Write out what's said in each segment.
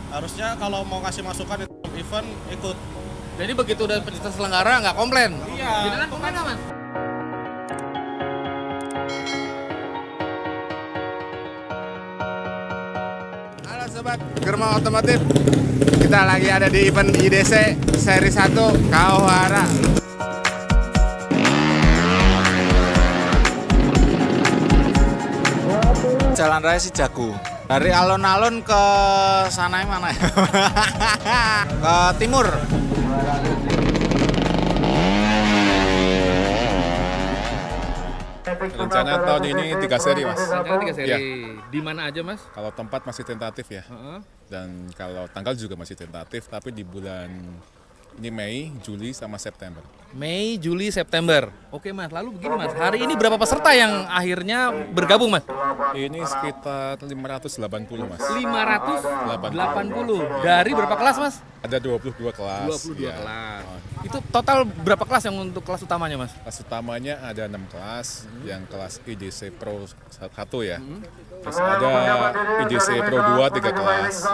Harusnya kalau mau kasih masukan itu event ikut. Jadi begitu udah terselenggara nggak komplain? Iya. Jadi kan komplain nggak, Mas? Halo Sobat Germa Otomotif, kita lagi ada di event IDC Seri 1 Kawahara. Jalan Raya Sijagu. Dari alun-alun ke sana mana ya? Ke timur. Rencana tahun ini 3 seri, Mas. Rencana 3 seri. Iya. Di mana aja, Mas? Kalau tempat masih tentatif ya. Heeh. Dan kalau tanggal juga masih tentatif, tapi di bulan ini Mei, Juli, sama September. Mei, Juli, September. Oke, Mas. Lalu begini, Mas. Hari ini berapa peserta yang akhirnya bergabung, Mas? Ini sekitar 580, Mas. 580. Dari berapa kelas, Mas? Ada 22 kelas. 22 ya. kelas. Itu total berapa kelas yang untuk kelas utamanya, Mas? Kelas utamanya ada 6 kelas, yang kelas IDC Pro 1 ya. Terus ada IDC Pro 2, 3 kelas.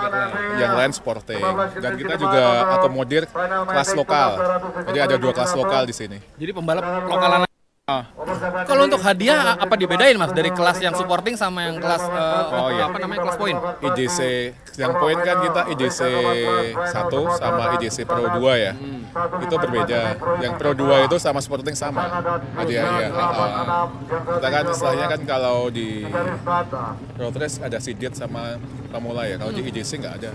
Yang lain sporting. Dan kita juga akomodir kelas lokal. Jadi ada 2 kelas lokal di sini. Jadi pembalap lokalan. Kalau untuk hadiah apa dibedain, Mas, dari kelas yang supporting sama yang kelas iya. apa namanya, kelas poin? IDC yang poin kan kita IDC 1 sama IDC Pro 2 ya. Itu berbeda. Yang Pro 2 itu sama sporting sama. Hadiahnya. Kita kan istilahnya kan kalau di road race ada sidit sama pemula ya. Kalau di IDC nggak ada.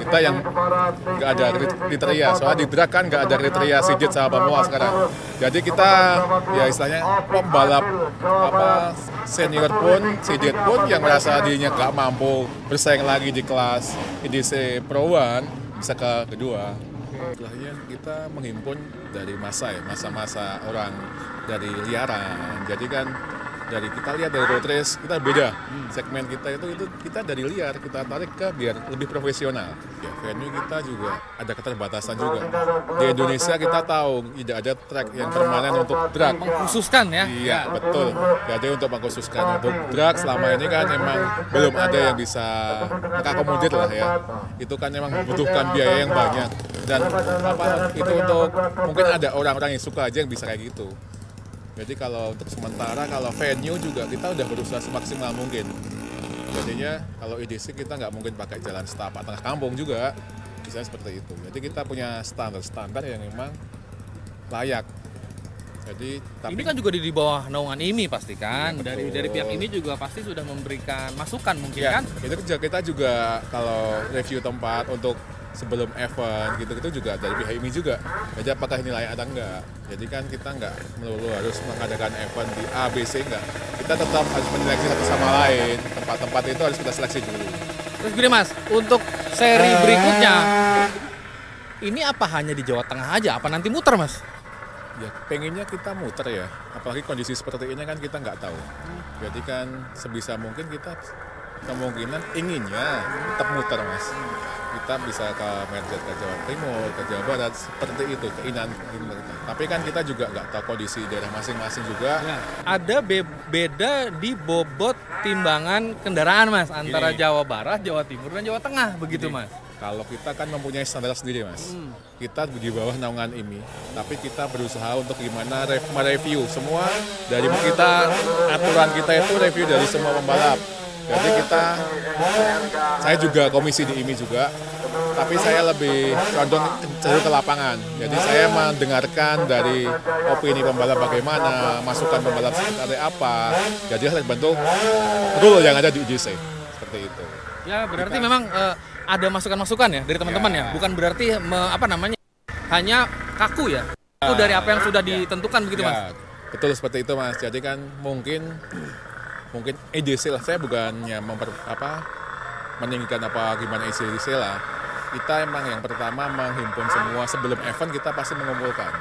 Kita yang nggak ada kriteria. Soalnya di drag kan nggak ada kriteria sidit sama pemula sekarang. Jadi kita ya istilahnya pembalap senior pun, sidit pun yang merasa dirinya nggak mampu bersaing lagi di kelas IDC Pro 1 bisa ke kedua. Istilahnya kita menghimpun dari masa ya, masa-masa orang dari liaran. Jadi kan dari kita lihat dari road race kita beda. Segmen kita itu kita dari liar kita tarik ke biar lebih profesional. Ya, venue kita juga ada keterbatasan juga. Di Indonesia kita tahu tidak ada track yang permanen untuk drag. Mengkhususkan ya? Iya, betul. Jadi untuk mengkhususkan untuk drag selama ini kan emang belum ada yang bisa mengakomodir lah ya. Itu kan memang membutuhkan biaya yang banyak. Dan itu untuk mungkin ada orang-orang yang suka aja yang bisa kayak gitu. Jadi kalau untuk sementara, kalau venue juga kita udah berusaha semaksimal mungkin. Jadinya kalau IDC kita nggak mungkin pakai jalan setapak tengah kampung juga, bisa seperti itu. Jadi kita punya standar-standar yang memang layak. Jadi Ini kan juga di bawah naungan IMI pasti kan. Ya, dari pihak IMI juga pasti sudah memberikan masukan mungkin ya, kan. itu kita juga kalau review tempat untuk sebelum event gitu juga dari pihak IMI juga. Jadi apakah ini layak atau enggak. Jadi kan kita enggak melulu harus mengadakan event di A, B, C, enggak. Kita tetap harus menyeleksi satu sama lain. Tempat-tempat itu harus kita seleksi dulu. Terus gini, Mas, untuk seri berikutnya ini apa hanya di Jawa Tengah aja? Apa nanti muter, Mas? Ya pengennya kita muter ya. Apalagi kondisi seperti ini kan kita nggak tahu. Jadi kan sebisa mungkin kita kemungkinan inginnya tetap muter, Mas. Kita bisa ke Merjet, ke Jawa Timur, ke Jawa Barat, seperti itu keinginan kita. Tapi kan kita juga nggak tahu kondisi daerah masing-masing juga. Ya. Ada beda di bobot timbangan kendaraan, Mas, antara Jawa Barat, Jawa Timur, dan Jawa Tengah, begitu, Mas? Kalau kita kan mempunyai standar sendiri, Mas. Kita di bawah naungan IMI, tapi kita berusaha untuk gimana mereview semua dari kita, aturan kita itu review dari semua pembalap. Jadi saya juga komisi di IMI juga, tapi saya lebih condong cenderung ke lapangan. Jadi saya mendengarkan dari opini pembalap bagaimana, masukan pembalap seperti apa. Jadi saya terbentuk rule yang ada di IDC, seperti itu. Ya, berarti memang ada masukan-masukan ya dari teman-teman ya. Bukan berarti hanya kaku ya. Itu dari apa yang sudah ditentukan begitu, Mas. Betul seperti itu, Mas. Jadi kan mungkin EDC lah, saya bukannya meninggikan apa gimana EDC lah. Kita emang yang pertama menghimpun semua sebelum event kita pasti mengumpulkan.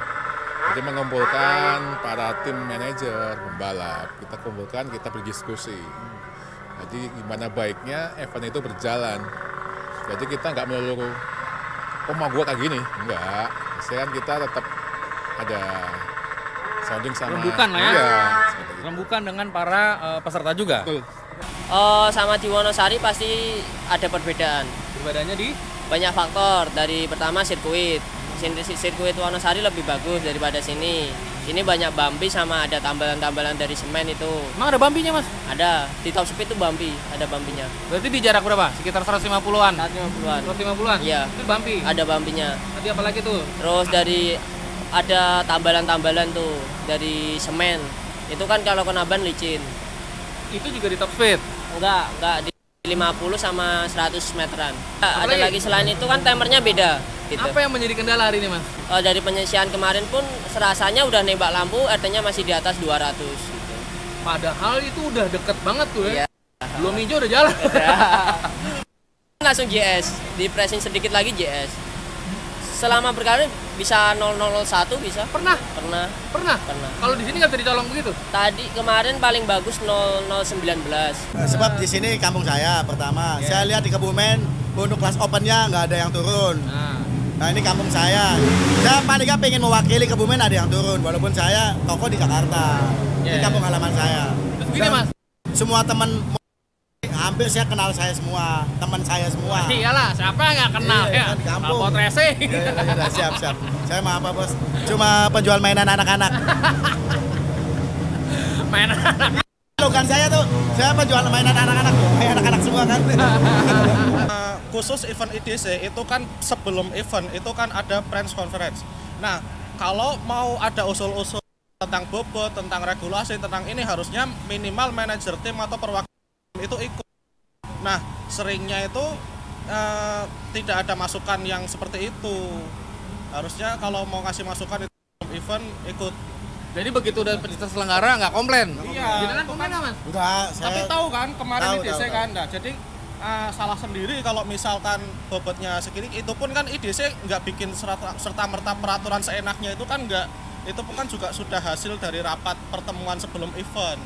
Jadi mengumpulkan para tim manajer, pembalap, kita kumpulkan, kita berdiskusi. Jadi gimana baiknya event itu berjalan. Jadi kita nggak melulu, mau gue kayak gini, enggak. Biasanya kan kita tetap ada sounding sama rembukan lah ya. Iya, rembukan dengan para peserta juga. betul. Sama di Wonosari pasti ada perbedaan. bedanya di Banyak faktor. Dari pertama sirkuit. Sirkuit Wonosari lebih bagus daripada sini. Sini banyak bumpy sama ada tambalan-tambalan dari semen itu. Emang ada bumpy-nya, Mas? Ada. Di top speed itu bumpy, ada bumpy-nya. Berarti di jarak berapa? Sekitar 150-an. 150-an. 150-an? Iya. Itu bumpy. Ada bumpy-nya. Tadi apa lagi tuh? Terus dari ada tambalan-tambalan tuh dari semen. Itu kan kalau kena ban licin. Itu juga di top speed. Enggak di 50 sama 100 meteran. Ada lagi? lagi selain itu kan timernya beda gitu. Apa yang menjadi kendala hari ini, Mas? Dari penyisian kemarin pun serasanya udah nembak lampu, RT-nya masih di atas 200 gitu. Padahal itu udah deket banget tuh ya. Iya. Belum hijau udah jalan. Langsung JS, di pressing sedikit lagi JS. Selama berkali bisa 0001 bisa. Pernah? Pernah. Pernah? Pernah. Kalau di sini nggak bisa dicolong begitu? Tadi kemarin paling bagus 0019. Sebab di sini kampung saya pertama. Saya lihat di Kebumen untuk kelas opennya nggak ada yang turun. Nah ini kampung saya. Saya paling nggak pengen mewakili Kebumen ada yang turun. Walaupun saya toko di Jakarta. Ini kampung halaman saya. Terus gini, Mas. Semua teman hampir saya kenal saya semua, teman saya semua. Iyalah, siapa yang nggak kenal Iya, ya? kan di kampung. Alpot Racing. Ya, siap. Saya mah apa bos? Cuma penjual mainan anak-anak. Mainan anak. Bukan saya tuh, saya penjual mainan anak-anak tuh. Kayak anak-anak semua kan. Khusus event IDC itu kan sebelum event itu kan ada press conference. Nah, kalau mau ada usul-usul tentang bobot, tentang regulasi, tentang ini harusnya minimal manajer tim atau perwakilan itu ikut. Nah, seringnya itu tidak ada masukan yang seperti itu. Harusnya kalau mau ngasih masukan itu event ikut. Jadi begitu udah terselenggara nggak komplain? Iya. Beneran komplain nggak, Mas? Udah, Tapi saya tahu kan kemarin Tahu, IDC tahu. kan, nah jadi salah sendiri kalau misalkan bobotnya segini. Itu pun kan IDC nggak bikin serta merta peraturan seenaknya, itu kan nggak. Itu kan juga sudah hasil dari rapat pertemuan sebelum event.